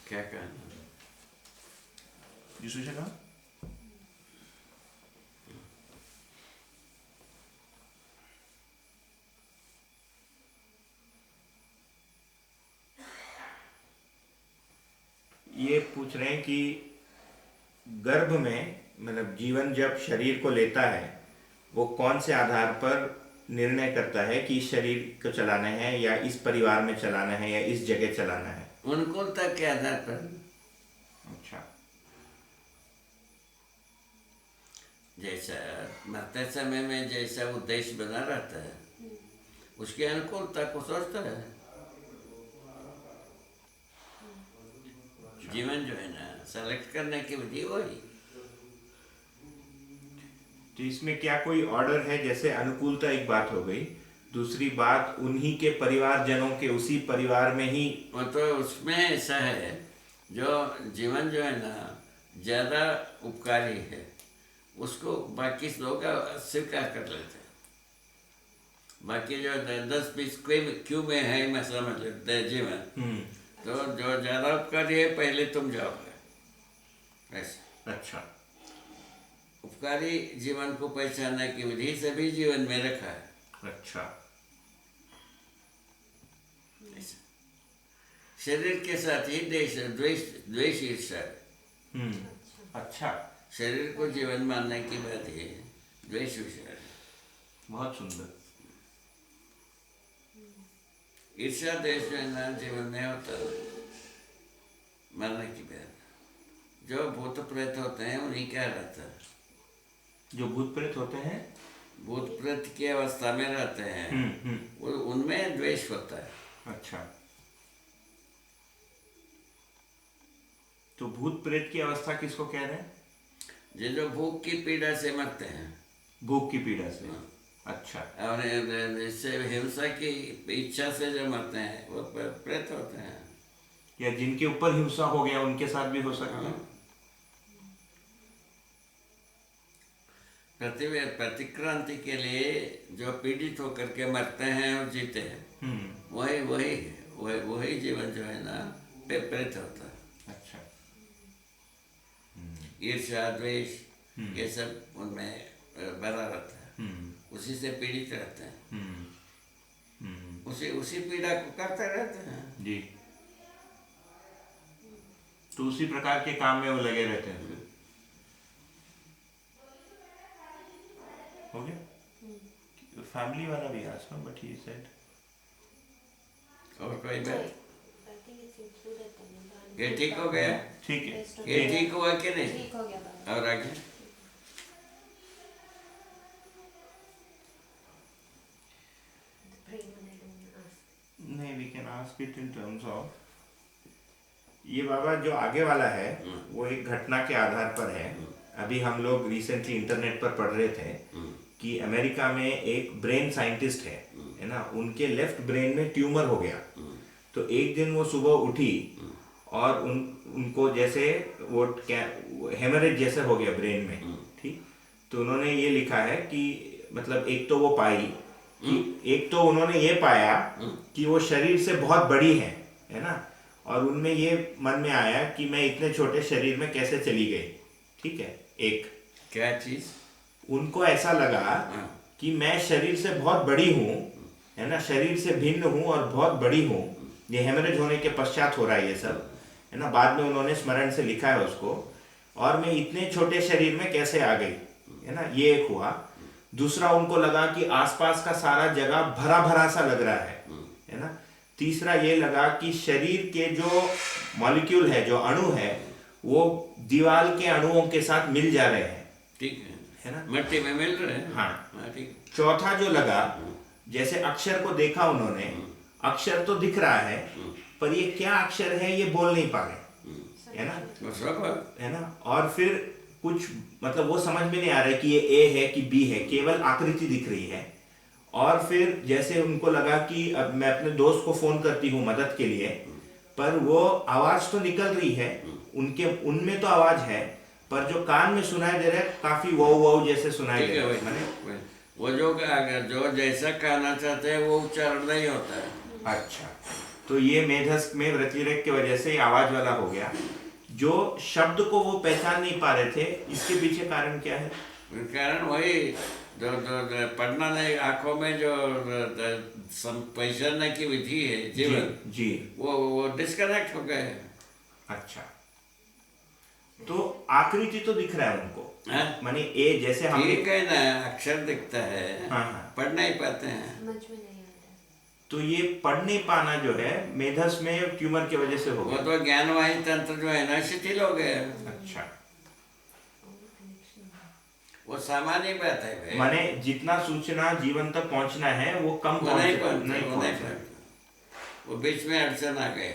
क्या कहना? जिसू कहा ये पूछ रहे हैं कि गर्भ में मतलब जीवन जब शरीर को लेता है वो कौन से आधार पर निर्णय करता है कि इस शरीर को चलाना है या इस परिवार में चलाना है या इस जगह चलाना है? अनुकूलता के आधार पर। अच्छा। जैसा मरते समय में जैसा उद्देश्य बना रहता है उसके अनुकूलता को सोचता है। जीवन जो है ना सेलेक्ट करने की विधि वही। तो इसमें क्या कोई ऑर्डर है? जैसे अनुकूलता एक बात हो गई, दूसरी बात उन्हीं के परिवारजनों के उसी परिवार में ही तो उसमें ऐसा है जो जीवन जो है ना ज़्यादा उपकारी है उसको बाकी लोग स्वीकार कर लेते हैं। बाकी जो 10-20 क्यों में है मैं समझ लेते हैं जीवन, तो जो ज़्यादा उपकारी है पहले तुम जाओगे ऐसा। अच्छा। उपकारी जीवन को पहचानने की विधि से भी जीवन में रखा है। अच्छा। शरीर के साथ ही द्वेष ईर्षा। अच्छा। शरीर को जीवन मानने की बात है, द्वेष ईर्षा। बहुत सुंदर। ईर्षा द्वेष जो है ना जीवन में होता है मरने की बात। जो भूत प्रेत होते हैं उन्हीं क्या रहता है। जो भूत प्रेत होते हैं भूत प्रेत की अवस्था में रहते हैं वो उनमें द्वेष होता है। अच्छा। तो भूत प्रेत की अवस्था किसको कह रहे हैं? जो भूख की पीड़ा से मरते हैं। भूख की पीड़ा से। अच्छा। और इससे हिंसा की इच्छा से जो मरते हैं वो प्रेत होते हैं। या जिनके ऊपर हिंसा हो गया उनके साथ भी हो सकता है। प्रतिक्रांति के लिए जो पीड़ित होकर के मरते हैं और जीते हैं वही जीवन जो है ना प्रेत होता है। अच्छा। ईर्ष्या द्वेष ये सब उनमें भरा रहता है, उसी से पीड़ित रहते हैं, उसी पीड़ा को करते रहते हैं जी। तो उसी प्रकार के काम में वो लगे रहते हैं। हो गया। फैमिली वाला भी आज ना बट ही सेड। और कोई बात ये ठीक हो गया? ठीक है। ये ठीक हुआ कि नहीं? ठीक हो गया। और आगे नहीं, we can ask it in terms of ये बाबा जो आगे वाला है वो एक घटना के आधार पर है। अभी हम लोग रिसेंटली इंटरनेट पर पढ़ रहे थे कि अमेरिका में एक ब्रेन साइंटिस्ट है ना, उनके लेफ्ट ब्रेन में ट्यूमर हो गया। तो एक दिन वो सुबह उठी और उनको जैसे वो हेमरेज जैसे हो गया ब्रेन में। ठीक। तो उन्होंने ये लिखा है कि मतलब एक तो वो पाई कि एक तो उन्होंने ये पाया कि वो शरीर से बहुत बड़ी है ना, और उनमें ये मन में आया कि मैं इतने छोटे शरीर में कैसे चली गई। ठीक है। एक क्या चीज उनको ऐसा लगा कि मैं शरीर से बहुत बड़ी हूँ है ना, शरीर से भिन्न हूँ और बहुत बड़ी हूँ। ये हेमरेज होने के पश्चात हो रहा है ये सब है ना। बाद में उन्होंने स्मरण से लिखा है उसको, और मैं इतने छोटे शरीर में कैसे आ गई है ना, ये एक हुआ। दूसरा उनको लगा कि आसपास का सारा जगह भरा भरा सा लग रहा है ना। तीसरा ये लगा कि शरीर के जो मॉलिक्यूल है, जो अणु है, वो दीवार के अणुओं के साथ मिल जा रहे हैं। ठीक है ना, मिट्टी में मिल रहे हैं। हाँ ठीक। चौथा जो लगा, जैसे अक्षर को देखा उन्होंने, अक्षर तो दिख रहा है पर ये क्या अक्षर है ये बोल नहीं पा रहे है ना, है ना। और फिर कुछ मतलब वो समझ में नहीं आ रहा है कि ये ए है कि बी है, केवल आकृति दिख रही है। और फिर जैसे उनको लगा कि अब मैं अपने दोस्त को फोन करती हूँ मदद के लिए, पर वो आवाज तो निकल रही है उनमें तो आवाज है, पर जो कान में सुनाई दे रहा है काफी वो जैसे सुनाई दे रहा है। वो जो जैसा कहना चाहते हैं वो उच्चारण नहीं होता है। अच्छा। तो ये मेधस्क में वृत्तिरेक की वजह से आवाज वाला हो गया। जो शब्द को वो पहचान नहीं पा रहे थे, इसके पीछे कारण क्या है? कारण वही जो पढ़ना नहीं, आंखों में जो पहचानने की विधि है जीवन जी वो डिस्कनेक्ट हो गए। अच्छा, तो आकृति तो दिख रहा है उनको, हाँ? माने ए जैसे हम ठीक है ना, अक्षर दिखता है। हाँ। पढ़ नहीं पाते हैं। समझ में नहीं आता। तो ये पढ़ नहीं पाना जो है मेधस में ट्यूमर की वजह से हो वो गया। तो ज्ञानवाही तंत्र जो है ना शिथिल हो गए। अच्छा, वो सामान्य बात है भाई। माने जितना सूचना जीवन तक पहुंचना है वो कम वो नहीं पहुंच पढ़ते, वो नहीं पहुंचा। पढ़ते। वो बीच में अड़चन आ गए।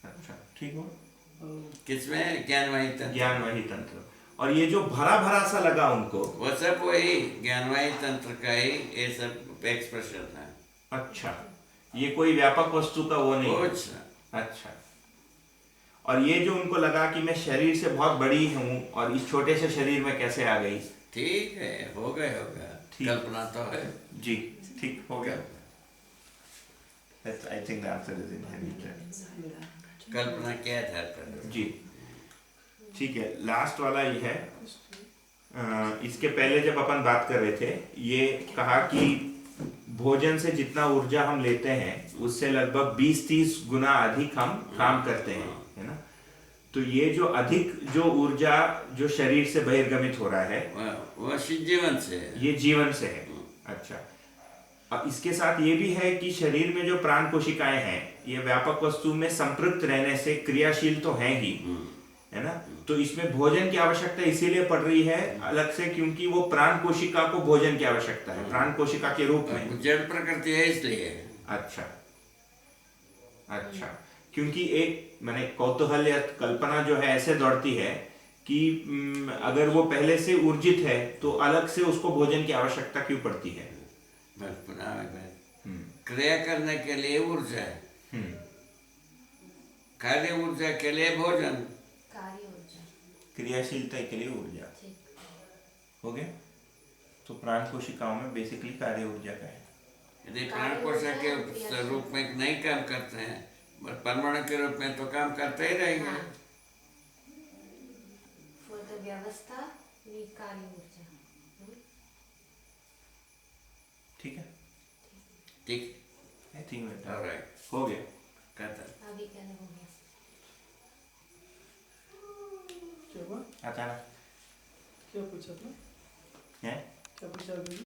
अच्छा, ठीक हो। किसमें? ज्ञानवाही तंत्र। ज्ञानवाही तंत्र। और ये जो भरा भरा सा लगा उनको, वो सब वही ज्ञानवाही तंत्र का ही ये सब एक्सप्रेशन है। अच्छा, ये कोई व्यापक वस्तु का वो नहीं है। कुछ अच्छा, और ये जो उनको लगा कि मैं शरीर से बहुत बड़ी हूँ और इस छोटे से शरीर में कैसे आ गई। ठीक है, हो गए होगा। ठीक। कल्पना तो है जी, ठीक हो गया। I think the answer is inherited. कल्पना क्या था पर जी, ठीक है। लास्ट वाला ये है, इसके पहले जब अपन बात कर रहे थे, ये कहा कि भोजन से जितना ऊर्जा हम लेते हैं उससे लगभग 20-30 गुना अधिक हम काम करते हैं, है ना। तो ये जो अधिक जो ऊर्जा जो शरीर से बहिर्गमित हो रहा है वो जीवन से है। ये जीवन से है। अच्छा, अब इसके साथ ये भी है कि शरीर में जो प्राण कोशिकाएं हैं ये व्यापक वस्तु में संपृक्त रहने से क्रियाशील तो हैं ही, है ना। तो इसमें भोजन की आवश्यकता इसीलिए पड़ रही है अलग से, क्योंकि वो प्राण कोशिका को भोजन की आवश्यकता है, प्राण कोशिका के रूप में। जड़ प्रकृति है इसलिए। अच्छा अच्छा, क्योंकि एक मैंने कौतूहल या कल्पना जो है ऐसे दौड़ती है कि अगर वो पहले से ऊर्जित है तो अलग से उसको भोजन की आवश्यकता क्यों पड़ती है? क्रिया करने के लिए ऊर्जा है, कार्य ऊर्जा के लिए भोजन। कार्य ऊर्जा। क्रियाशीलता के लिए ऊर्जा। ठीक। हो गया। तो प्राण कोशिकाओं में बेसिकली कार्य ऊर्जा का है। यदि प्राण कोशिका के रूप में नहीं काम करते हैं, परमाणु के रूप में तो काम करते ही रहेंगे। हाँ। For the व्यवस्था need कार्य ऊर्जा। ठीक है, ठीक। आई थिंक ऑलराइट, हो गया। कहता अभी क्या हो गया? आता ना क्या पूछा था? है क्या पूछा अभी?